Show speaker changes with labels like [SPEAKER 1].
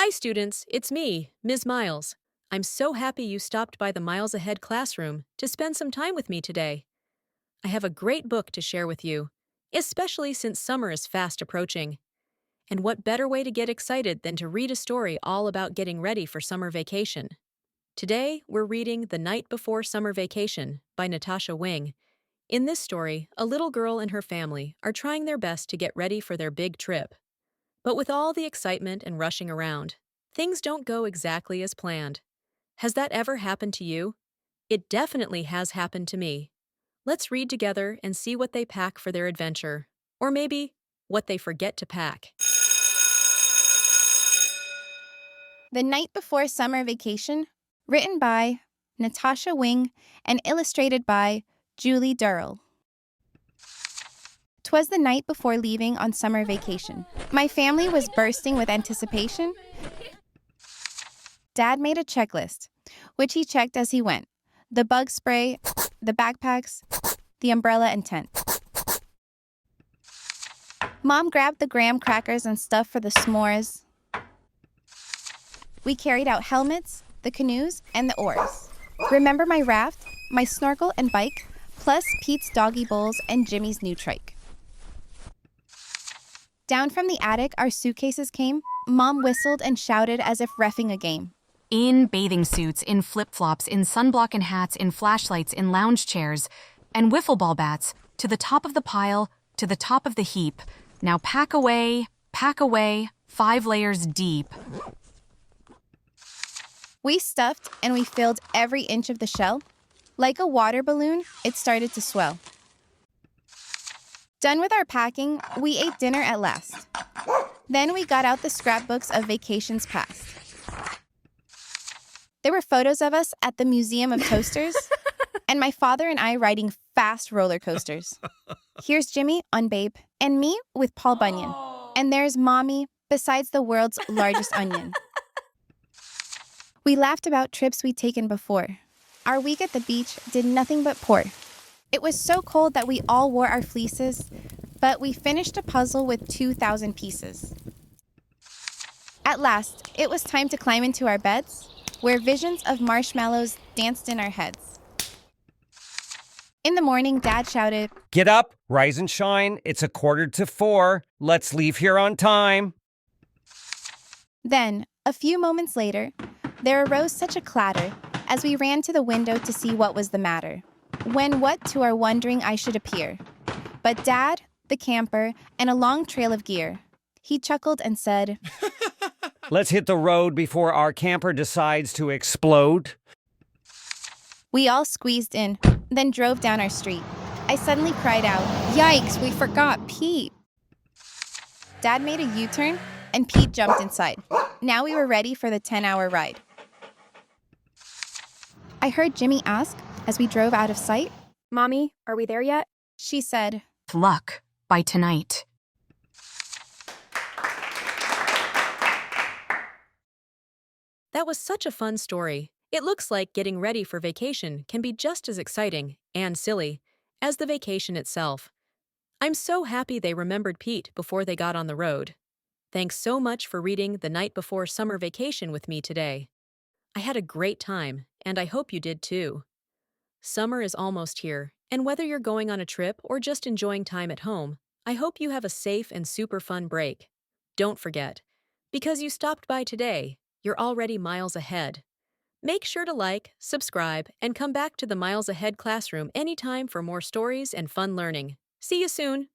[SPEAKER 1] Hi, students. It's me, Ms. Miles. I'm so happy you stopped by the Miles Ahead classroom to spend some time with me today. I have a great book to share with you, especially since summer is fast approaching. And what better way to get excited than to read a story all about getting ready for summer vacation? Today, we're reading The Night Before Summer Vacation by Natasha Wing. In this story, a little girl and her family are trying their best to get ready for their big trip. But with all the excitement and rushing around, things don't go exactly as planned. Has that ever happened to you? It definitely has happened to me. Let's read together and see what they pack for their adventure. Or maybe, what they forget to pack.
[SPEAKER 2] The Night Before Summer Vacation, written by Natasha Wing and illustrated by Julie Durrell. 'Twas the night before leaving on summer vacation. My family was bursting with anticipation. Dad made a checklist, which he checked as he went. The bug spray, the backpacks, the umbrella and tent. Mom grabbed the graham crackers and stuff for the s'mores. We carried out helmets, the canoes, and the oars. Remember my raft, my snorkel and bike, plus Pete's doggy bowls and Jimmy's new trike. Down from the attic, our suitcases came. Mom whistled and shouted as if reffing a game.
[SPEAKER 3] In bathing suits, in flip-flops, in sunblock and hats, in flashlights, in lounge chairs, and wiffle ball bats, to the top of the pile, to the top of the heap. Now pack away, 5 layers deep.
[SPEAKER 2] We stuffed and we filled every inch of the shell. Like a water balloon, it started to swell. Done with our packing, we ate dinner at last. Then we got out the scrapbooks of vacations past. There were photos of us at the Museum of Toasters, and my father and I riding fast roller coasters. Here's Jimmy on Babe, and me with Paul Bunyan. And there's Mommy, besides the world's largest onion. We laughed about trips we'd taken before. Our week at the beach did nothing but pour. It was so cold that we all wore our fleeces, but we finished a puzzle with 2,000 pieces. At last, it was time to climb into our beds, where visions of marshmallows danced in our heads. In the morning, Dad shouted,
[SPEAKER 4] "Get up, rise and shine. It's 3:45. Let's leave here on time."
[SPEAKER 2] Then, a few moments later, there arose such a clatter as we ran to the window to see what was the matter. When what to our wondering eye should appear but Dad, the camper, and a long trail of gear. He chuckled and said,
[SPEAKER 4] "Let's hit the road before our camper decides to explode."
[SPEAKER 2] We all squeezed in, then drove down our street. I suddenly cried out, "Yikes, we forgot Pete." Dad made a U-turn, and Pete jumped inside. Now we were ready for the 10-hour ride. I heard Jimmy ask, as we drove out of sight, "Mommy, are we there yet?" She said,
[SPEAKER 3] Luck by tonight.
[SPEAKER 1] That was such a fun story. It looks like getting ready for vacation can be just as exciting and silly as the vacation itself. I'm so happy they remembered Pete before they got on the road. Thanks so much for reading The Night Before Summer Vacation with me today. I had a great time, and I hope you did too. Summer is almost here, and whether you're going on a trip or just enjoying time at home, I hope you have a safe and super fun break. Don't forget, because you stopped by today, you're already miles ahead. Make sure to like, subscribe, and come back to the Miles Ahead classroom anytime for more stories and fun learning. See you soon!